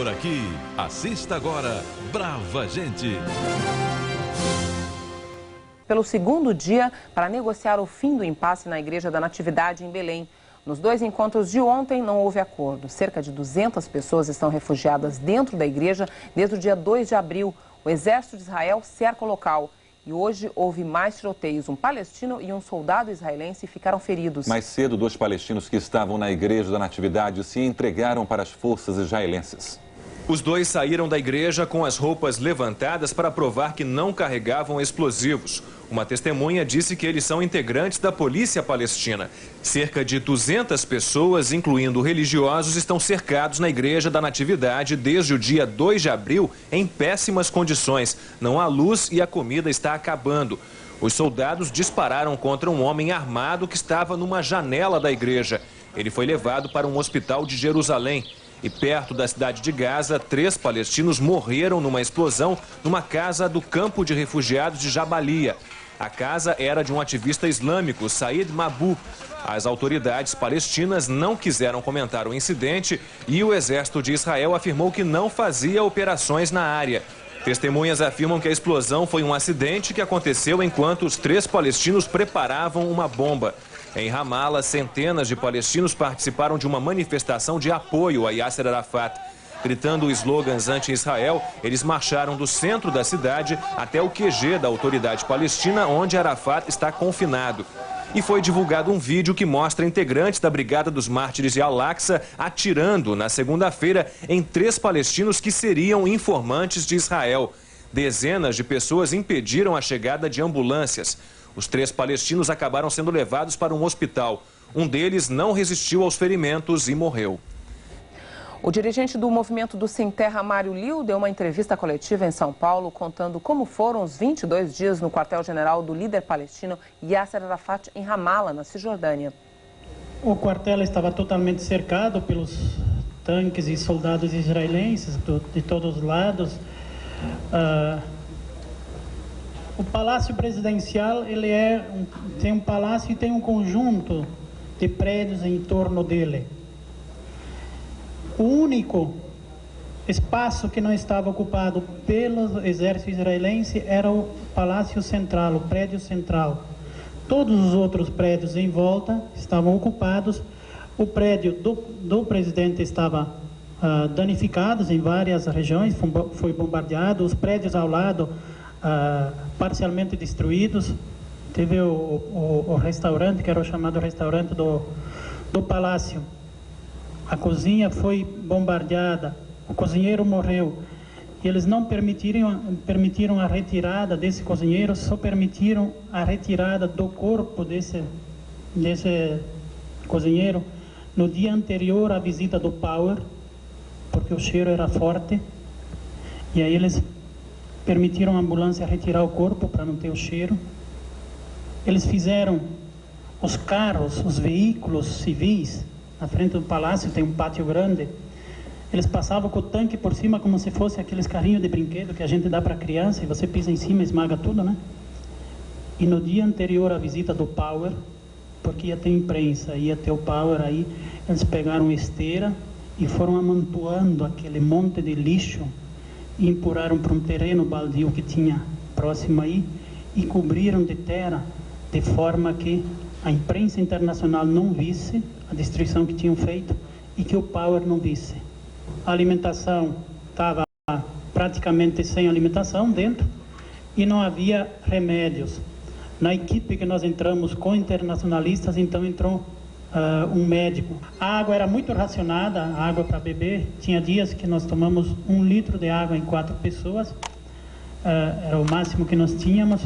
Por aqui, assista agora Brava Gente. Pelo segundo dia, para negociar o fim do impasse na Igreja da Natividade em Belém. Nos 2 encontros de ontem não houve acordo. Cerca de 200 pessoas estão refugiadas dentro da igreja desde o dia 2 de abril. O exército de Israel cerca o local. E hoje houve mais tiroteios. Um palestino e um soldado israelense ficaram feridos. Mais cedo, 2 palestinos que estavam na Igreja da Natividade se entregaram para as forças israelenses. Os 2 saíram da igreja com as roupas levantadas para provar que não carregavam explosivos. Uma testemunha disse que eles são integrantes da polícia palestina. Cerca de 200 pessoas, incluindo religiosos, estão cercados na Igreja da Natividade desde o dia 2 de abril em péssimas condições. Não há luz e a comida está acabando. Os soldados dispararam contra um homem armado que estava numa janela da igreja. Ele foi levado para um hospital de Jerusalém. E perto da cidade de Gaza, 3 palestinos morreram numa explosão numa casa do campo de refugiados de Jabalia. A casa era de um ativista islâmico, Said Mabu. As autoridades palestinas não quiseram comentar o incidente e o exército de Israel afirmou que não fazia operações na área. Testemunhas afirmam que a explosão foi um acidente que aconteceu enquanto os 3 palestinos preparavam uma bomba. Em Ramala, centenas de palestinos participaram de uma manifestação de apoio a Yasser Arafat. Gritando slogans anti-Israel, eles marcharam do centro da cidade até o QG da autoridade palestina, onde Arafat está confinado. E foi divulgado um vídeo que mostra integrantes da Brigada dos Mártires de Al-Aqsa atirando na segunda-feira em 3 palestinos que seriam informantes de Israel. Dezenas de pessoas impediram a chegada de ambulâncias. Os 3 palestinos acabaram sendo levados para um hospital. Um deles não resistiu aos ferimentos e morreu. O dirigente do movimento do Sem Terra, Mário Liu, deu uma entrevista coletiva em São Paulo contando como foram os 22 dias no quartel-general do líder palestino Yasser Arafat em Ramala, na Cisjordânia. O quartel estava totalmente cercado pelos tanques e soldados israelenses de todos os lados. O Palácio Presidencial tem um palácio e tem um conjunto de prédios em torno dele. O único espaço que não estava ocupado pelo exército israelense era o Palácio Central, o prédio central. Todos os outros prédios em volta estavam ocupados. O prédio do presidente estava danificado em várias regiões, foi bombardeado. Os prédios ao lado parcialmente destruídos. Teve o restaurante, que era o chamado restaurante do palácio. A cozinha foi bombardeada, o cozinheiro morreu. E eles não permitiram a retirada desse cozinheiro, só permitiram a retirada do corpo desse cozinheiro no dia anterior à visita do Power, porque o cheiro era forte. E aí eles permitiram a ambulância retirar o corpo para não ter o cheiro. Eles fizeram os carros, os veículos civis, na frente do palácio tem um pátio grande. Eles passavam com o tanque por cima como se fosse aqueles carrinhos de brinquedo que a gente dá para criança e você pisa em cima e esmaga tudo, né? E no dia anterior à visita do Power, porque ia ter imprensa, ia ter o Power, aí eles pegaram esteira e foram amontoando aquele monte de lixo e empurraram para um terreno baldio que tinha próximo aí e cobriram de terra de forma que a imprensa internacional não visse a destruição que tinham feito e que o Power não visse. A alimentação estava praticamente sem alimentação dentro e não havia remédios. Na equipe que nós entramos com internacionalistas, então entrou um médico. A água era muito racionada, a água para beber. Tinha dias que nós tomamos 1 litro de água em 4 pessoas. Era o máximo que nós tínhamos.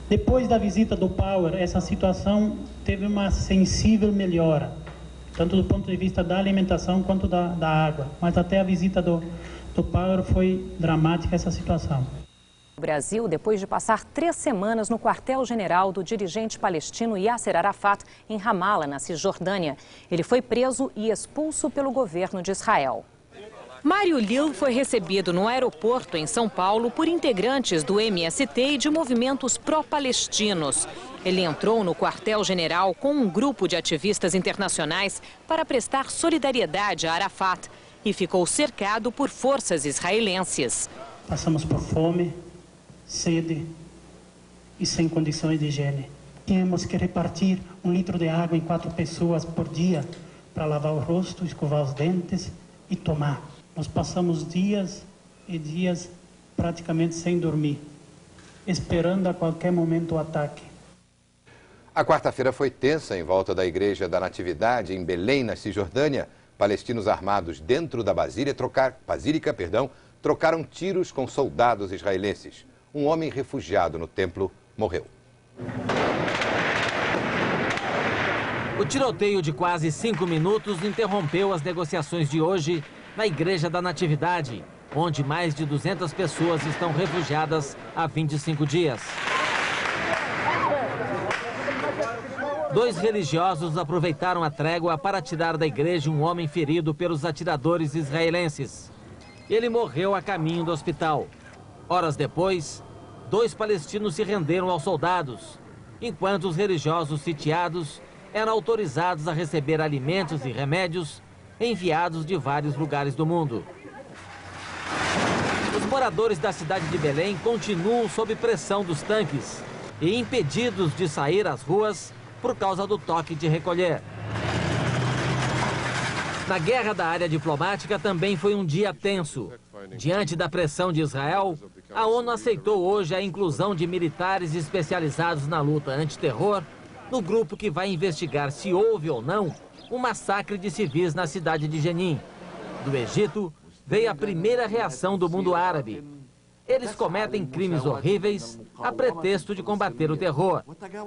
Depois da visita do Power, essa situação teve uma sensível melhora, tanto do ponto de vista da alimentação quanto da água. Mas até a visita do Power foi dramática essa situação. O Brasil, depois de passar 3 semanas no quartel-general do dirigente palestino Yasser Arafat, em Ramala, na Cisjordânia. Ele foi preso e expulso pelo governo de Israel. Mário Liu foi recebido no aeroporto em São Paulo por integrantes do MST e de movimentos pró-palestinos. Ele entrou no quartel-general com um grupo de ativistas internacionais para prestar solidariedade a Arafat. e ficou cercado por forças israelenses. Passamos por fome, sede e sem condições de higiene. Tínhamos que repartir 1 litro de água em 4 pessoas por dia para lavar o rosto, escovar os dentes e tomar. Nós passamos dias e dias praticamente sem dormir, esperando a qualquer momento o ataque. A quarta-feira foi tensa em volta da Igreja da Natividade, em Belém, na Cisjordânia. Palestinos armados dentro da basílica, trocaram tiros com soldados israelenses. Um homem refugiado no templo morreu. O tiroteio de quase 5 minutos interrompeu as negociações de hoje na Igreja da Natividade, onde mais de 200 pessoas estão refugiadas há 25 dias. 2 religiosos aproveitaram a trégua para tirar da igreja um homem ferido pelos atiradores israelenses. Ele morreu a caminho do hospital. Horas depois, 2 palestinos se renderam aos soldados, enquanto os religiosos sitiados eram autorizados a receber alimentos e remédios enviados de vários lugares do mundo. Os moradores da cidade de Belém continuam sob pressão dos tanques e impedidos de sair às ruas por causa do toque de recolher. Na guerra da área diplomática também foi um dia tenso. Diante da pressão de Israel, a ONU aceitou hoje a inclusão de militares especializados na luta antiterror no grupo que vai investigar se houve ou não um massacre de civis na cidade de Jenin. Do Egito, veio a primeira reação do mundo árabe. Eles cometem crimes horríveis a pretexto de combater o terror.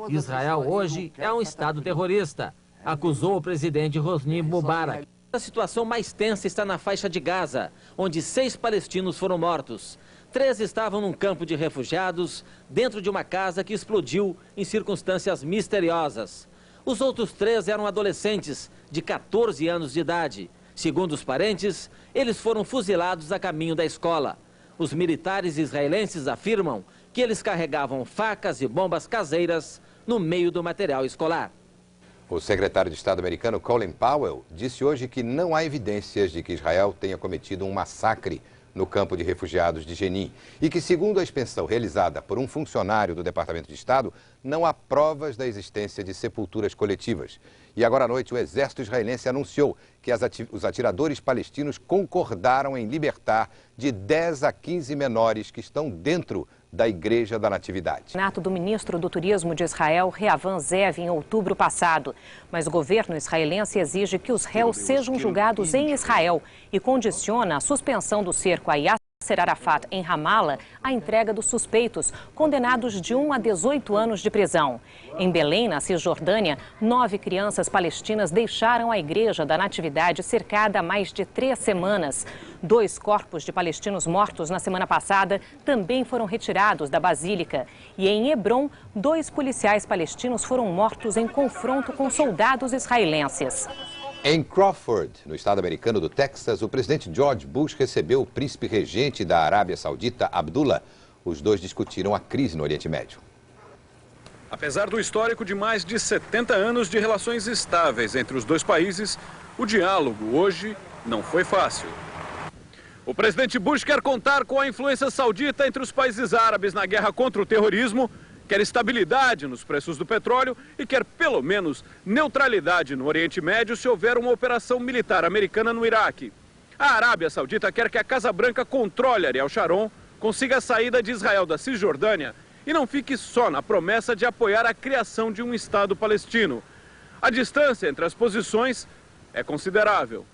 Israel hoje é um estado terrorista, acusou o presidente Hosni Mubarak. A situação mais tensa está na faixa de Gaza, onde 6 palestinos foram mortos. 3 estavam num campo de refugiados, dentro de uma casa que explodiu em circunstâncias misteriosas. Os outros 3 eram adolescentes, de 14 anos de idade. Segundo os parentes, eles foram fuzilados a caminho da escola. Os militares israelenses afirmam que eles carregavam facas e bombas caseiras no meio do material escolar. O secretário de Estado americano Colin Powell disse hoje que não há evidências de que Israel tenha cometido um massacre no campo de refugiados de Jenin e que, segundo a inspeção realizada por um funcionário do Departamento de Estado, não há provas da existência de sepulturas coletivas. E agora à noite o exército israelense anunciou que os atiradores palestinos concordaram em libertar de 10 a 15 menores que estão dentro da Igreja da Natividade. Nato do ministro do Turismo de Israel, Rehavan Zev, em outubro passado. Mas o governo israelense exige que os réus sejam julgados em Israel e condiciona a suspensão do cerco a Yasser Arafat em Ramala à entrega dos suspeitos, condenados de 1 a 18 anos de prisão. Em Belém, na Cisjordânia, 9 crianças palestinas deixaram a Igreja da Natividade cercada há mais de 3 semanas. 2 corpos de palestinos mortos na semana passada também foram retirados da Basílica. E em Hebrom, 2 policiais palestinos foram mortos em confronto com soldados israelenses. Em Crawford, no estado americano do Texas, o presidente George Bush recebeu o príncipe regente da Arábia Saudita, Abdullah. Os dois discutiram a crise no Oriente Médio. Apesar do histórico de mais de 70 anos de relações estáveis entre os dois países, o diálogo hoje não foi fácil. O presidente Bush quer contar com a influência saudita entre os países árabes na guerra contra o terrorismo, quer estabilidade nos preços do petróleo e quer, pelo menos, neutralidade no Oriente Médio se houver uma operação militar americana no Iraque. A Arábia Saudita quer que a Casa Branca controle Ariel Sharon, consiga a saída de Israel da Cisjordânia e não fique só na promessa de apoiar a criação de um Estado palestino. A distância entre as posições é considerável.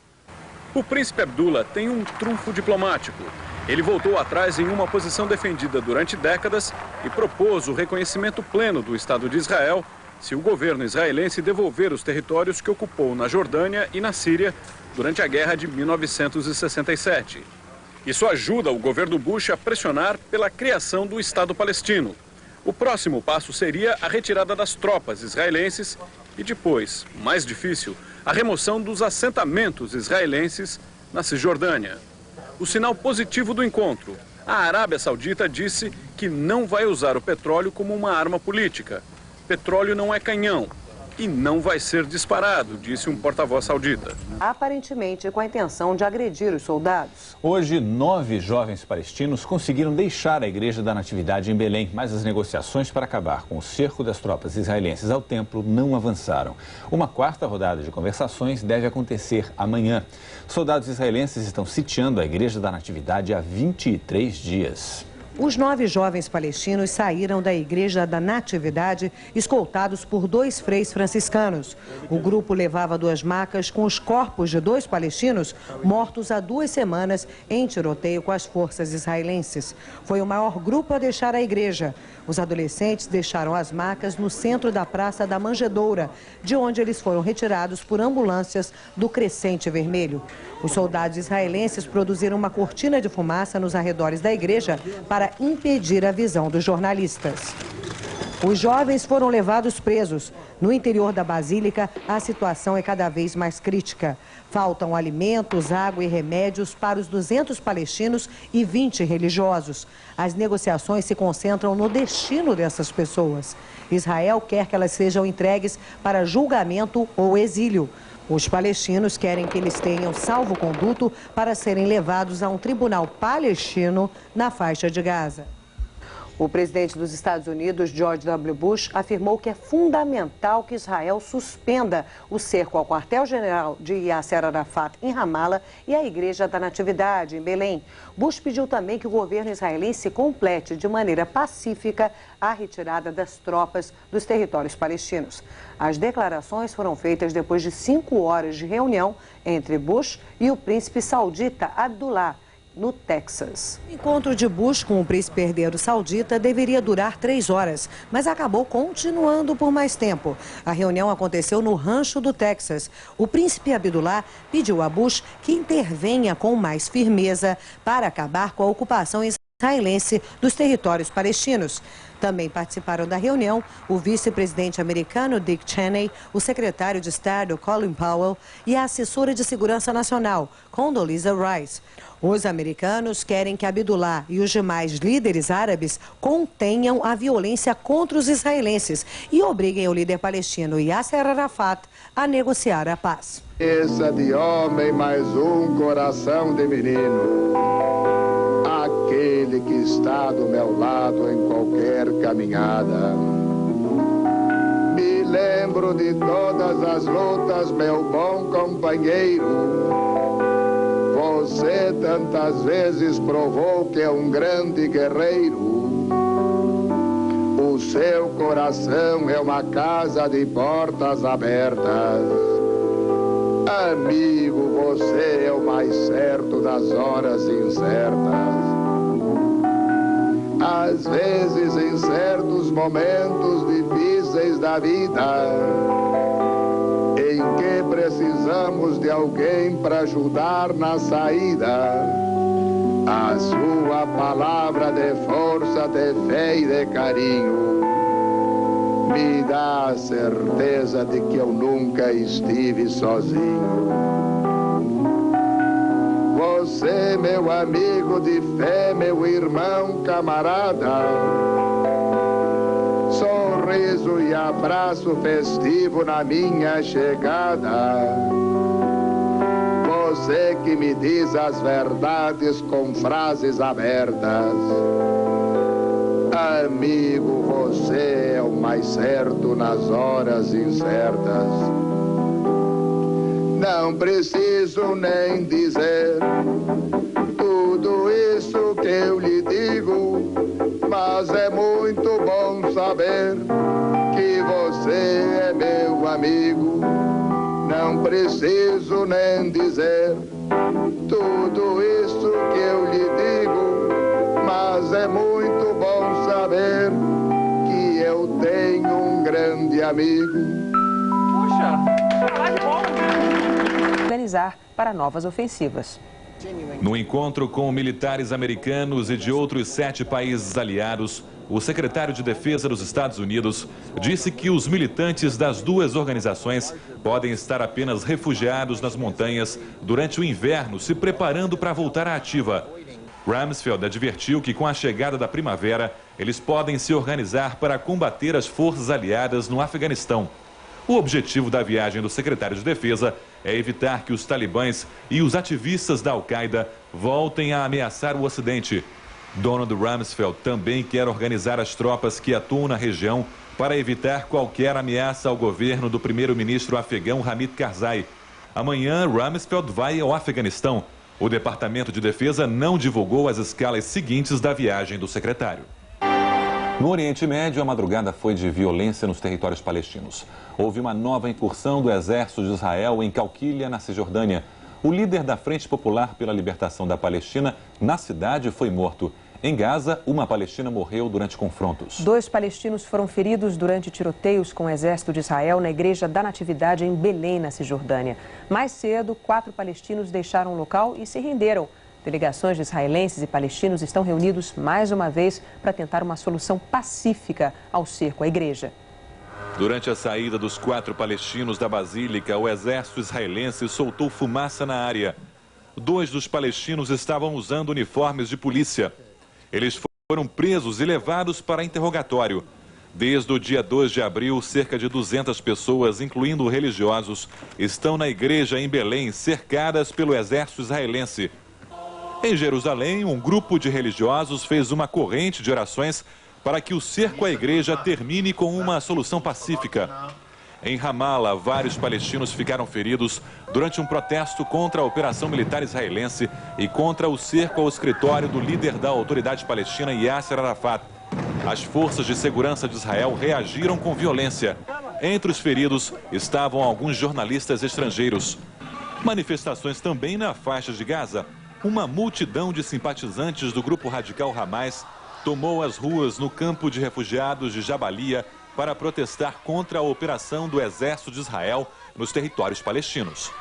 O príncipe Abdullah tem um trunfo diplomático. Ele voltou atrás em uma posição defendida durante décadas e propôs o reconhecimento pleno do Estado de Israel se o governo israelense devolver os territórios que ocupou na Jordânia e na Síria durante a guerra de 1967. Isso ajuda o governo Bush a pressionar pela criação do Estado palestino. O próximo passo seria a retirada das tropas israelenses e depois, mais difícil, a remoção dos assentamentos israelenses na Cisjordânia. O sinal positivo do encontro: a Arábia Saudita disse que não vai usar o petróleo como uma arma política. Petróleo não é canhão. e não vai ser disparado, disse um porta-voz saudita. Aparentemente com a intenção de agredir os soldados. Hoje, 9 jovens palestinos conseguiram deixar a Igreja da Natividade em Belém, mas as negociações para acabar com o cerco das tropas israelenses ao templo não avançaram. Uma quarta rodada de conversações deve acontecer amanhã. Soldados israelenses estão sitiando a Igreja da Natividade há 23 dias. Os 9 jovens palestinos saíram da Igreja da Natividade escoltados por 2 freis franciscanos. O grupo levava 2 macas com os corpos de 2 palestinos mortos há 2 semanas em tiroteio com as forças israelenses. Foi o maior grupo a deixar a igreja. Os adolescentes deixaram as macas no centro da Praça da Manjedoura, de onde eles foram retirados por ambulâncias do Crescente Vermelho. Os soldados israelenses produziram uma cortina de fumaça nos arredores da igreja para impedir a visão dos jornalistas. Os jovens foram levados presos. No interior da Basílica, a situação é cada vez mais crítica. Faltam alimentos, água e remédios para os 200 palestinos e 20 religiosos. As negociações se concentram no destino dessas pessoas. Israel quer que elas sejam entregues para julgamento ou exílio. Os palestinos querem que eles tenham salvo-conduto para serem levados a um tribunal palestino na faixa de Gaza. O presidente dos Estados Unidos, George W. Bush, afirmou que é fundamental que Israel suspenda o cerco ao quartel-general de Yasser Arafat em Ramala e à Igreja da Natividade em Belém. Bush pediu também que o governo israelense complete de maneira pacífica a retirada das tropas dos territórios palestinos. As declarações foram feitas depois de 5 horas de reunião entre Bush e o príncipe saudita Abdullah, no Texas. O encontro de Bush com o príncipe herdeiro saudita deveria durar 3 horas, mas acabou continuando por mais tempo. A reunião aconteceu no rancho do Texas. O príncipe Abdullah pediu a Bush que intervenha com mais firmeza para acabar com a ocupação israelense dos territórios palestinos. Também participaram da reunião o vice-presidente americano Dick Cheney, o secretário de Estado Colin Powell e a assessora de Segurança Nacional, Condoleezza Rice. Os americanos querem que Abdullah e os demais líderes árabes contenham a violência contra os israelenses e obriguem o líder palestino Yasser Arafat a negociar a paz. Cabeça de homem, mais um coração de menino. Aquele que está do meu lado em qualquer caminhada. Me lembro de todas as lutas, meu bom companheiro. Você tantas vezes provou que é um grande guerreiro. O seu coração é uma casa de portas abertas. Amigo, você é o mais certo das horas incertas. Às vezes, em certos momentos difíceis da vida, em que precisamos de alguém para ajudar na saída, a sua palavra de força, de fé e de carinho me dá a certeza de que eu nunca estive sozinho. Você, meu amigo de fé, meu irmão, camarada, sorriso e abraço festivo na minha chegada. Você que me diz as verdades com frases abertas. Amigo, você é o mais certo nas horas incertas. Não preciso nem dizer tudo isso que eu lhe digo, mas é muito bom saber que você é meu amigo. Não preciso nem dizer tudo isso que eu lhe digo, mas é muito bom saber que eu tenho um grande amigo. Puxa, caralho, bom! Organizar para novas ofensivas. No encontro com militares americanos e de outros 7 países aliados, o secretário de Defesa dos Estados Unidos disse que os militantes das 2 organizações podem estar apenas refugiados nas montanhas durante o inverno, se preparando para voltar à ativa. Rumsfeld advertiu que com a chegada da primavera, eles podem se organizar para combater as forças aliadas no Afeganistão. O objetivo da viagem do secretário de Defesa é evitar que os talibãs e os ativistas da Al-Qaeda voltem a ameaçar o Ocidente. Donald Rumsfeld também quer organizar as tropas que atuam na região para evitar qualquer ameaça ao governo do primeiro-ministro afegão Hamid Karzai. Amanhã, Rumsfeld vai ao Afeganistão. O Departamento de Defesa não divulgou as escalas seguintes da viagem do secretário. No Oriente Médio, a madrugada foi de violência nos territórios palestinos. Houve uma nova incursão do exército de Israel em Qalqilia, na Cisjordânia. O líder da Frente Popular pela Libertação da Palestina, na cidade, foi morto. Em Gaza, uma palestina morreu durante confrontos. 2 palestinos foram feridos durante tiroteios com o exército de Israel na Igreja da Natividade em Belém, na Cisjordânia. Mais cedo, 4 palestinos deixaram o local e se renderam. Delegações de israelenses e palestinos estão reunidos mais uma vez para tentar uma solução pacífica ao cerco à igreja. Durante a saída dos 4 palestinos da Basílica, o exército israelense soltou fumaça na área. 2 dos palestinos estavam usando uniformes de polícia. Eles foram presos e levados para interrogatório. Desde o dia 2 de abril, cerca de 200 pessoas, incluindo religiosos, estão na igreja em Belém, cercadas pelo exército israelense. Em Jerusalém, um grupo de religiosos fez uma corrente de orações para que o cerco à igreja termine com uma solução pacífica. Em Ramala, vários palestinos ficaram feridos durante um protesto contra a operação militar israelense e contra o cerco ao escritório do líder da autoridade palestina, Yasser Arafat. As forças de segurança de Israel reagiram com violência. Entre os feridos estavam alguns jornalistas estrangeiros. Manifestações também na faixa de Gaza. Uma multidão de simpatizantes do grupo radical Hamas tomou as ruas no campo de refugiados de Jabalia para protestar contra a operação do exército de Israel nos territórios palestinos.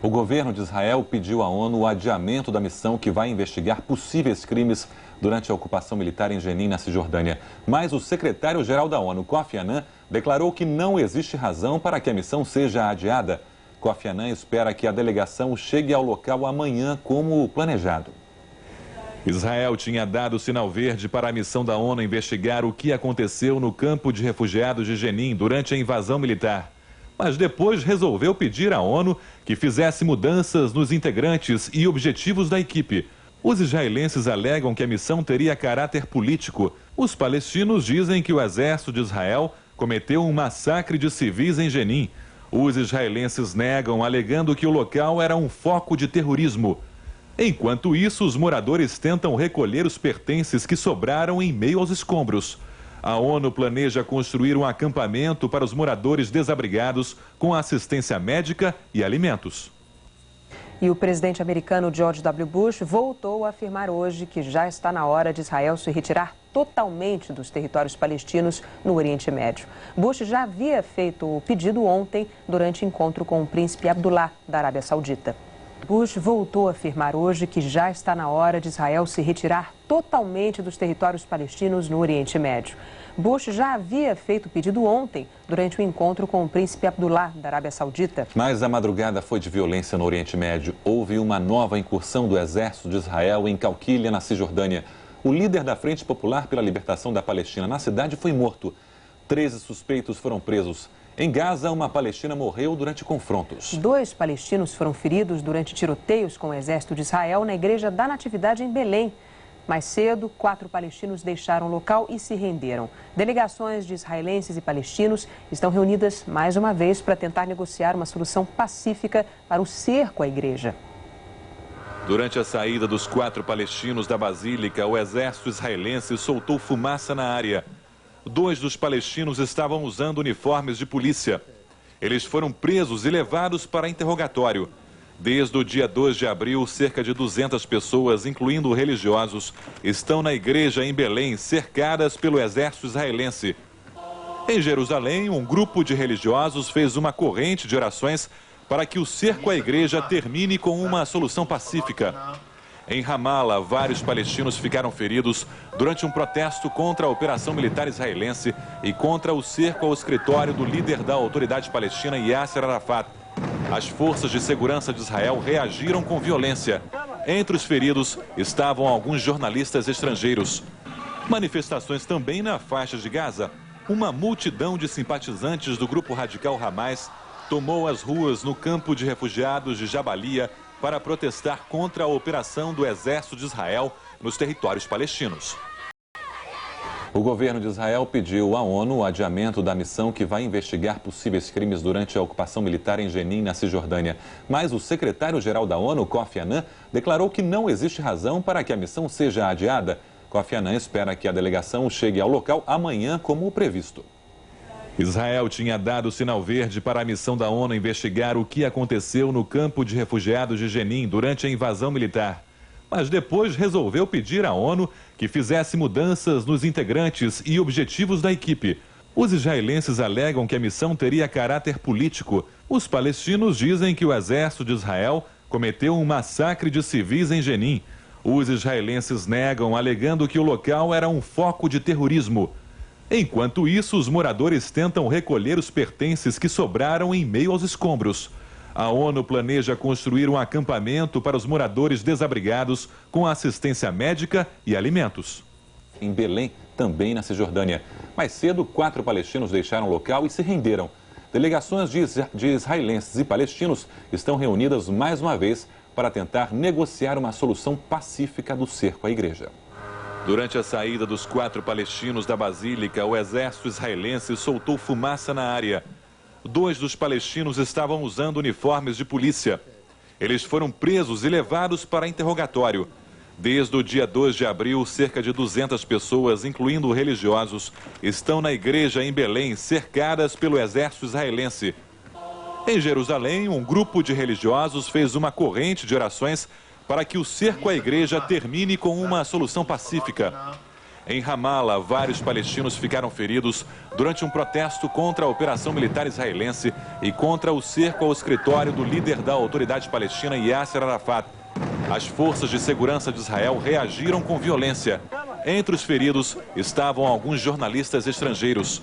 O governo de Israel pediu à ONU o adiamento da missão que vai investigar possíveis crimes durante a ocupação militar em Jenin, na Cisjordânia. Mas o secretário-geral da ONU, Kofi Annan, declarou que não existe razão para que a missão seja adiada. Kofi Annan espera que a delegação chegue ao local amanhã, como planejado. Israel tinha dado sinal verde para a missão da ONU investigar o que aconteceu no campo de refugiados de Jenin durante a invasão militar. Mas depois resolveu pedir à ONU que fizesse mudanças nos integrantes e objetivos da equipe. Os israelenses alegam que a missão teria caráter político. Os palestinos dizem que o exército de Israel cometeu um massacre de civis em Jenin. Os israelenses negam, alegando que o local era um foco de terrorismo. Enquanto isso, os moradores tentam recolher os pertences que sobraram em meio aos escombros. A ONU planeja construir um acampamento para os moradores desabrigados com assistência médica e alimentos. E o presidente americano George W. Bush voltou a afirmar hoje que já está na hora de Israel se retirar totalmente dos territórios palestinos no Oriente Médio. Bush já havia feito o pedido ontem durante encontro com o príncipe Abdullah da Arábia Saudita. Bush voltou a afirmar hoje que já está na hora de Israel se retirar totalmente dos territórios palestinos no Oriente Médio. Bush já havia feito o pedido ontem, durante o encontro com o príncipe Abdullah da Arábia Saudita. Mas a madrugada foi de violência no Oriente Médio. Houve uma nova incursão do exército de Israel em Qalqilia, na Cisjordânia. O líder da Frente Popular pela Libertação da Palestina na cidade foi morto. 13 suspeitos foram presos. Em Gaza, uma palestina morreu durante confrontos. 2 palestinos foram feridos durante tiroteios com o exército de Israel na Igreja da Natividade em Belém. Mais cedo, 4 palestinos deixaram o local e se renderam. Delegações de israelenses e palestinos estão reunidas mais uma vez para tentar negociar uma solução pacífica para o cerco à igreja. Durante a saída dos 4 palestinos da Basílica, o exército israelense soltou fumaça na área. 2 dos palestinos estavam usando uniformes de polícia. Eles foram presos e levados para interrogatório. Desde o dia 2 de abril, cerca de 200 pessoas, incluindo religiosos, estão na igreja em Belém, cercadas pelo exército israelense. Em Jerusalém, um grupo de religiosos fez uma corrente de orações para que o cerco à igreja termine com uma solução pacífica. Em Ramala, vários palestinos ficaram feridos durante um protesto contra a operação militar israelense e contra o cerco ao escritório do líder da autoridade palestina, Yasser Arafat. As forças de segurança de Israel reagiram com violência. Entre os feridos estavam alguns jornalistas estrangeiros. Manifestações também na faixa de Gaza. uma multidão de simpatizantes do grupo radical Hamas tomou as ruas no campo de refugiados de Jabalia para protestar contra a operação do exército de Israel nos territórios palestinos. O governo de Israel pediu à ONU o adiamento da missão que vai investigar possíveis crimes durante a ocupação militar em Jenin, na Cisjordânia. Mas o secretário-geral da ONU, Kofi Annan, declarou que não existe razão para que a missão seja adiada. Kofi Annan espera que a delegação chegue ao local amanhã, como previsto. Israel tinha dado sinal verde para a missão da ONU investigar o que aconteceu no campo de refugiados de Jenin durante a invasão militar. Mas depois resolveu pedir à ONU que fizesse mudanças nos integrantes e objetivos da equipe. Os israelenses alegam que a missão teria caráter político. Os palestinos dizem que o exército de Israel cometeu um massacre de civis em Jenin. Os israelenses negam, alegando que o local era um foco de terrorismo. Enquanto isso, os moradores tentam recolher os pertences que sobraram em meio aos escombros. A ONU planeja construir um acampamento para os moradores desabrigados com assistência médica e alimentos. Em Belém, também na Cisjordânia. Mais cedo, 4 palestinos deixaram o local e se renderam. Delegações de israelenses e palestinos estão reunidas mais uma vez para tentar negociar uma solução pacífica do cerco à igreja. Durante a saída dos 4 palestinos da Basílica, o exército israelense soltou fumaça na área. 2 dos palestinos estavam usando uniformes de polícia. Eles foram presos e levados para interrogatório. Desde o dia 2 de abril, cerca de 200 pessoas, incluindo religiosos, estão na igreja em Belém, cercadas pelo exército israelense. Em Jerusalém, um grupo de religiosos fez uma corrente de orações para que o cerco à igreja termine com uma solução pacífica. Em Ramala, vários palestinos ficaram feridos durante um protesto contra a operação militar israelense e contra o cerco ao escritório do líder da autoridade palestina, Yasser Arafat. As forças de segurança de Israel reagiram com violência. Entre os feridos estavam alguns jornalistas estrangeiros.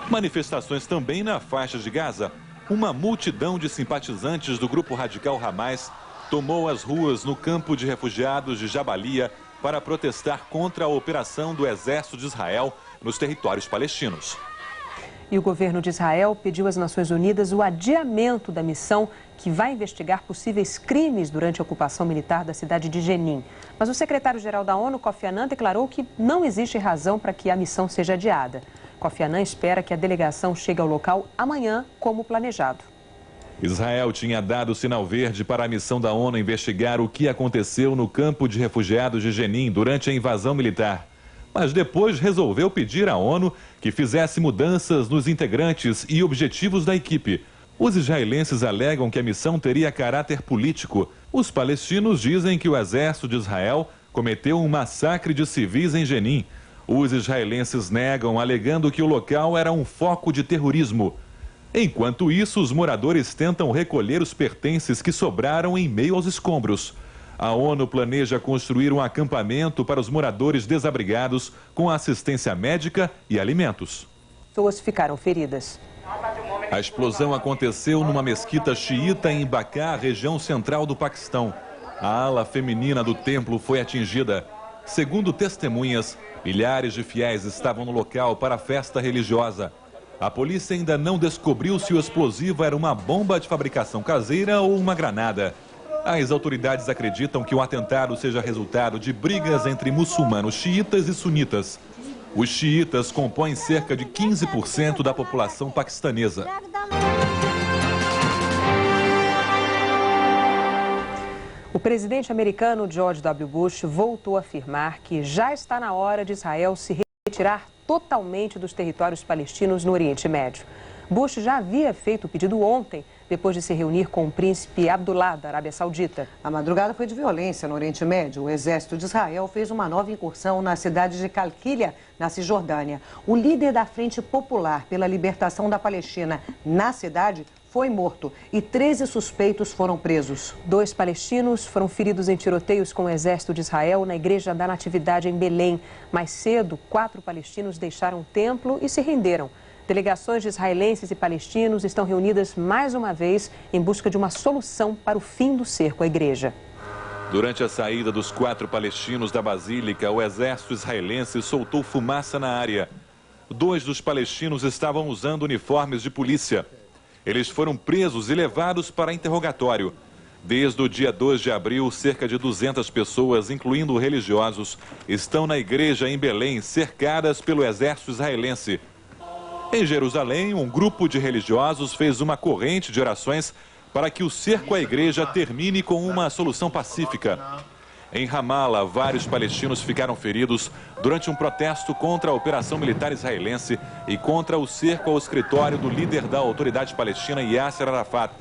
Manifestações também na faixa de Gaza. Uma multidão de simpatizantes do grupo radical Hamas tomou as ruas no campo de refugiados de Jabalia para protestar contra a operação do exército de Israel nos territórios palestinos. E o governo de Israel pediu às Nações Unidas o adiamento da missão que vai investigar possíveis crimes durante a ocupação militar da cidade de Jenin. Mas o secretário-geral da ONU, Kofi Annan, declarou que não existe razão para que a missão seja adiada. Kofi Annan espera que a delegação chegue ao local amanhã, como planejado. Israel tinha dado sinal verde para a missão da ONU investigar o que aconteceu no campo de refugiados de Jenin durante a invasão militar. Mas depois resolveu pedir à ONU que fizesse mudanças nos integrantes e objetivos da equipe. Os israelenses alegam que a missão teria caráter político. Os palestinos dizem que o exército de Israel cometeu um massacre de civis em Jenin. Os israelenses negam, alegando que o local era um foco de terrorismo. Enquanto isso, os moradores tentam recolher os pertences que sobraram em meio aos escombros. A ONU planeja construir um acampamento para os moradores desabrigados com assistência médica e alimentos. Pessoas ficaram feridas. A explosão aconteceu numa mesquita xiita em Bacá, região central do Paquistão. A ala feminina do templo foi atingida. Segundo testemunhas, milhares de fiéis estavam no local para a festa religiosa. A polícia ainda não descobriu se o explosivo era uma bomba de fabricação caseira ou uma granada. As autoridades acreditam que o atentado seja resultado de brigas entre muçulmanos xiitas e sunitas. Os xiitas compõem cerca de 15% da população paquistanesa. O presidente americano George W. Bush voltou a afirmar que já está na hora de Israel se retirar totalmente dos territórios palestinos no Oriente Médio. Bush já havia feito o pedido ontem, depois de se reunir com o príncipe Abdullah, da Arábia Saudita. A madrugada foi de violência no Oriente Médio. O exército de Israel fez uma nova incursão na cidade de Calquilha, na Cisjordânia. O líder da Frente Popular pela Libertação da Palestina na cidade foi morto e 13 suspeitos foram presos. 2 palestinos foram feridos em tiroteios com o exército de Israel na Igreja da Natividade em Belém. Mais cedo, 4 palestinos deixaram o templo e se renderam. Delegações de israelenses e palestinos estão reunidas mais uma vez em busca de uma solução para o fim do cerco à igreja. Durante a saída dos 4 palestinos da Basílica, o exército israelense soltou fumaça na área. 2 dos palestinos estavam usando uniformes de polícia. Eles foram presos e levados para interrogatório. Desde o dia 2 de abril, cerca de 200 pessoas, incluindo religiosos, estão na igreja em Belém, cercadas pelo exército israelense. Em Jerusalém, um grupo de religiosos fez uma corrente de orações para que o cerco à igreja termine com uma solução pacífica. Em Ramala, vários palestinos ficaram feridos durante um protesto contra a operação militar israelense e contra o cerco ao escritório do líder da autoridade palestina, Yasser Arafat.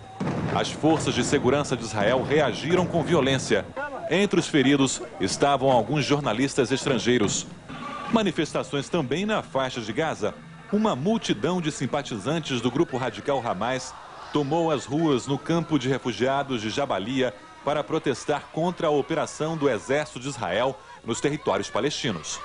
As forças de segurança de Israel reagiram com violência. Entre os feridos estavam alguns jornalistas estrangeiros. Manifestações também na faixa de Gaza. Uma multidão de simpatizantes do grupo radical Hamas tomou as ruas no campo de refugiados de Jabalia para protestar contra a operação do exército de Israel nos territórios palestinos.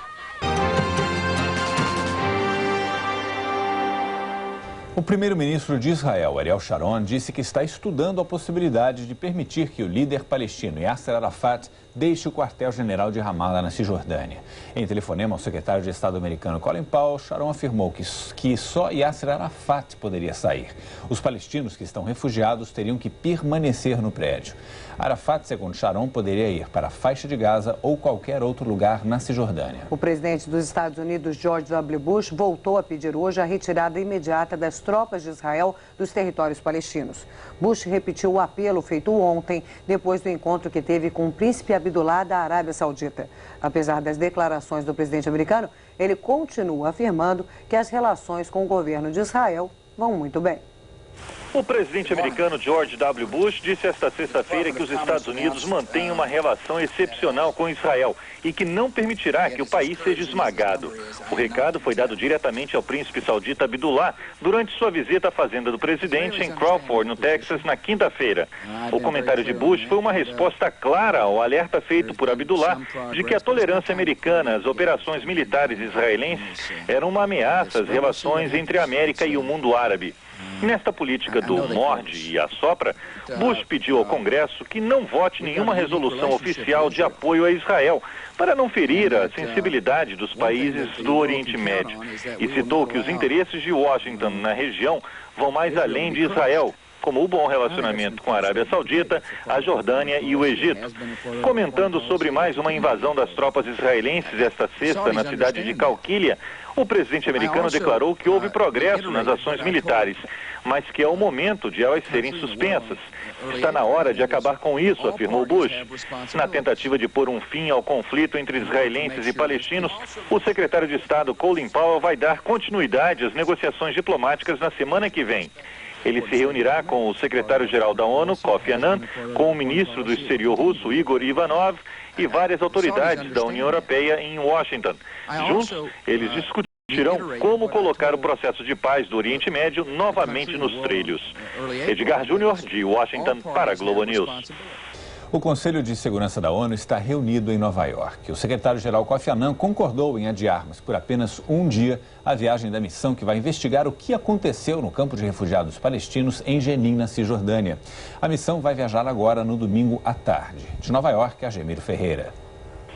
O primeiro-ministro de Israel, Ariel Sharon, disse que está estudando a possibilidade de permitir que o líder palestino Yasser Arafat deixe o quartel-general de Ramallah, na Cisjordânia. Em telefonema ao secretário de Estado americano Colin Powell, Sharon afirmou que só Yasser Arafat poderia sair. Os palestinos que estão refugiados teriam que permanecer no prédio. Arafat, segundo Sharon, poderia ir para a faixa de Gaza ou qualquer outro lugar na Cisjordânia. O presidente dos Estados Unidos, George W. Bush, voltou a pedir hoje a retirada imediata das tropas de Israel dos territórios palestinos. Bush repetiu o apelo feito ontem, depois do encontro que teve com o príncipe Abdullah da Arábia Saudita. Apesar das declarações do presidente americano, ele continua afirmando que as relações com o governo de Israel vão muito bem. O presidente americano George W. Bush disse esta sexta-feira que os Estados Unidos mantêm uma relação excepcional com Israel e que não permitirá que o país seja esmagado. O recado foi dado diretamente ao príncipe saudita Abdullah durante sua visita à fazenda do presidente em Crawford, no Texas, na quinta-feira. O comentário de Bush foi uma resposta clara ao alerta feito por Abdullah de que a tolerância americana às operações militares israelenses era uma ameaça às relações entre a América e o mundo árabe. Nesta política do morde e assopra, Bush pediu ao Congresso que não vote nenhuma resolução oficial de apoio a Israel, para não ferir a sensibilidade dos países do Oriente Médio, e citou que os interesses de Washington na região vão mais além de Israel, como o bom relacionamento com a Arábia Saudita, a Jordânia e o Egito. Comentando sobre mais uma invasão das tropas israelenses esta sexta na cidade de Calquília, o presidente americano declarou que houve progresso nas ações militares, mas que é o momento de elas serem suspensas. Está na hora de acabar com isso, afirmou Bush. Na tentativa de pôr um fim ao conflito entre israelenses e palestinos, o secretário de Estado Colin Powell vai dar continuidade às negociações diplomáticas na semana que vem. Ele se reunirá com o secretário-geral da ONU, Kofi Annan, com o ministro do exterior russo, Igor Ivanov, e várias autoridades da União Europeia em Washington. Juntos, eles discutirão como colocar o processo de paz do Oriente Médio novamente nos trilhos. Edgar Júnior, de Washington, para a Globo News. O Conselho de Segurança da ONU está reunido em Nova York. O secretário-geral Kofi Annan concordou em adiar, mas por apenas um dia, a viagem da missão que vai investigar o que aconteceu no campo de refugiados palestinos em Jenin, na Cisjordânia. A missão vai viajar agora no domingo à tarde. De Nova York, Argemiro Ferreira.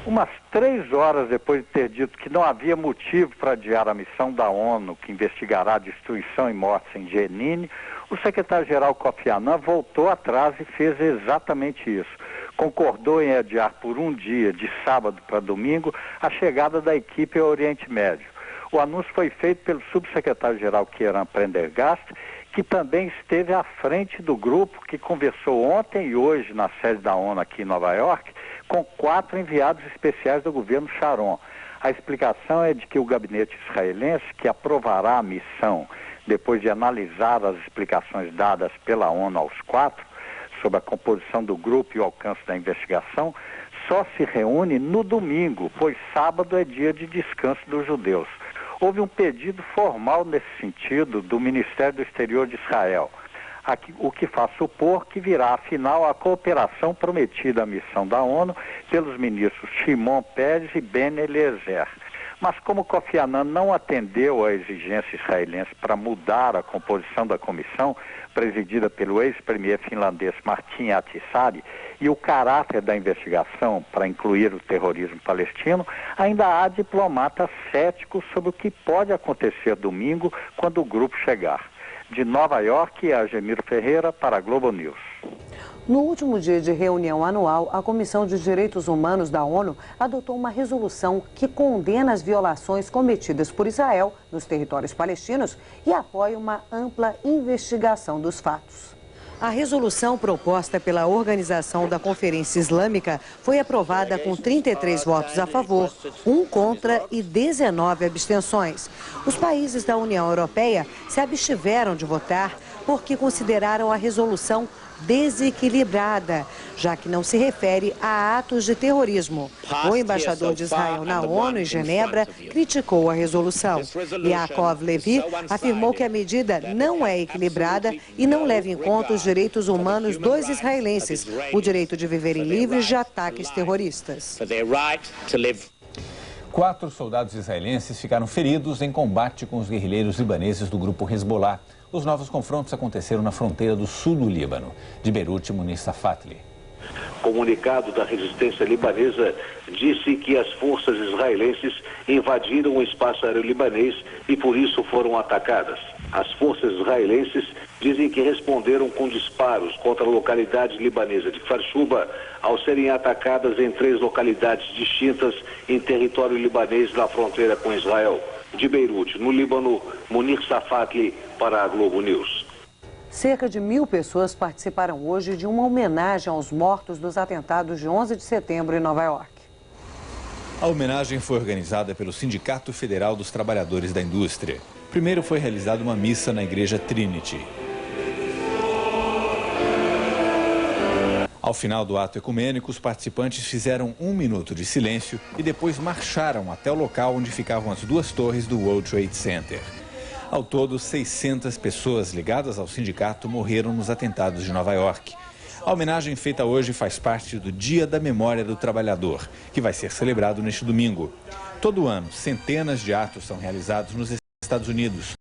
Umas 3 horas depois de ter dito que não havia motivo para adiar a missão da ONU, que investigará a destruição e mortes em Jenin, o secretário-geral Kofi Annan voltou atrás e fez exatamente isso. Concordou em adiar por um dia, de sábado para domingo, a chegada da equipe ao Oriente Médio. O anúncio foi feito pelo subsecretário-geral Kieran Prendergast, que também esteve à frente do grupo que conversou ontem e hoje na sede da ONU aqui em Nova York, com 4 enviados especiais do governo Sharon. A explicação é de que o gabinete israelense, que aprovará a missão depois de analisar as explicações dadas pela ONU aos 4, sobre a composição do grupo e o alcance da investigação, só se reúne no domingo, pois sábado é dia de descanso dos judeus. Houve um pedido formal nesse sentido do Ministério do Exterior de Israel, o que faz supor que virá, afinal, a cooperação prometida à missão da ONU pelos ministros Shimon Peres e Ben Eliezer. Mas como Kofi Annan não atendeu à exigência israelense para mudar a composição da comissão, presidida pelo ex-premier finlandês Martin Ahtisaari, e o caráter da investigação para incluir o terrorismo palestino, ainda há diplomatas céticos sobre o que pode acontecer domingo quando o grupo chegar. De Nova York, Argemiro Ferreira para a Globo News. No último dia de reunião anual, a Comissão de Direitos Humanos da ONU adotou uma resolução que condena as violações cometidas por Israel nos territórios palestinos e apoia uma ampla investigação dos fatos. A resolução proposta pela Organização da Conferência Islâmica foi aprovada com 33 votos a favor, 1 contra e 19 abstenções. Os países da União Europeia se abstiveram de votar porque consideraram a resolução desequilibrada, já que não se refere a atos de terrorismo. O embaixador de Israel na ONU, em Genebra, criticou a resolução. Yaakov Levy afirmou que a medida não é equilibrada e não leva em conta os direitos humanos dos israelenses, o direito de viverem livres de ataques terroristas. 4 soldados israelenses ficaram feridos em combate com os guerrilheiros libaneses do grupo Hezbollah. Os novos confrontos aconteceram na fronteira do sul do Líbano. De Beirute, Munir Safatli. Comunicado da resistência libanesa disse que as forças israelenses invadiram o espaço aéreo libanês e por isso foram atacadas. As forças israelenses dizem que responderam com disparos contra a localidade libanesa de Kfar Shuba ao serem atacadas em 3 localidades distintas em território libanês na fronteira com Israel. De Beirute, no Líbano, Munir Safatli para a Globo News. Cerca de 1000 pessoas participaram hoje de uma homenagem aos mortos dos atentados de 11 de setembro em Nova York. A homenagem foi organizada pelo Sindicato Federal dos Trabalhadores da Indústria. Primeiro foi realizada uma missa na Igreja Trinity. Ao final do ato ecumênico, os participantes fizeram 1 minuto de silêncio e depois marcharam até o local onde ficavam as 2 torres do World Trade Center. Ao todo, 600 pessoas ligadas ao sindicato morreram nos atentados de Nova York. A homenagem feita hoje faz parte do Dia da Memória do Trabalhador, que vai ser celebrado neste domingo. Todo ano, centenas de atos são realizados nos Estados Unidos.